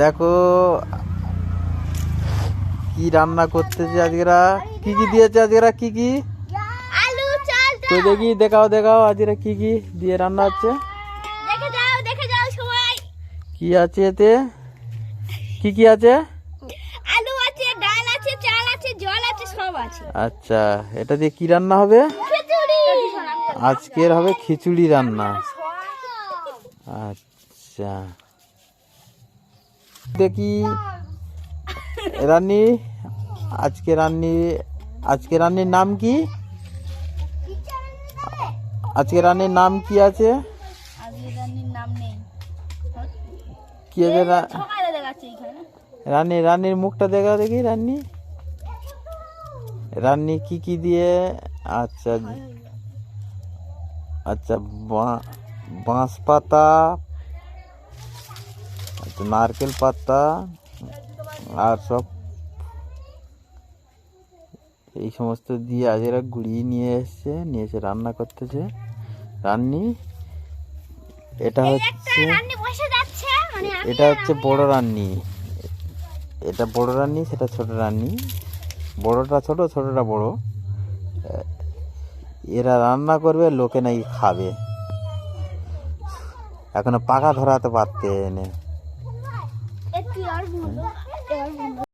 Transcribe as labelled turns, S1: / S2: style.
S1: দেখো কি রান্না করতেছে আজকেরা, কি কি দিয়েছে আজকেরা, কি কি
S2: আলু চাল
S1: তো দেখি, দেখাও দেখাও আজকেরা কি কি দিয়ে রান্না হচ্ছে।
S2: দেখে যাও সবাই।
S1: কি আছে এতে, কি কি আছে?
S2: আলু আছে, ডাল আছে, চাল আছে, জল আছে, সব আছে।
S1: আচ্ছা, এটা দিয়ে কি রান্না হবে?
S2: খিচুড়ি।
S1: আজকের হবে খিচুড়ি রান্না। আচ্ছা দেখি রান্নি, আজকে রান্নির নাম কি? আজকে রান্নির নাম কি আছে?
S2: আজকে রান্নির নাম নেই।
S1: কি আছে
S2: সকালে দেখাচ্ছে এখানে।
S1: রান্নির মুখটা দেখা দেখি। রান্নি কি কি দিয়ে? আচ্ছা আচ্ছা, বাঁশ পাতা, আচ্ছা, নারকেল পাতা আর সব এই সমস্ত দিয়ে আজেরা গুড়িয়ে নিয়ে এসে রান্না করতেছে রান্নি। এটা হচ্ছে
S2: রান্নি বসে যাচ্ছে, মানে
S1: এটা হচ্ছে বড় রান্নি, এটা বড় রান্নি, সেটা ছোট রান্নি। বড়টা ছোট, ছোটটা বড়। এরা রান্না করবে, লোকে নাকি খাবে। এখনো পাকা ধরাতে পারতে এনে।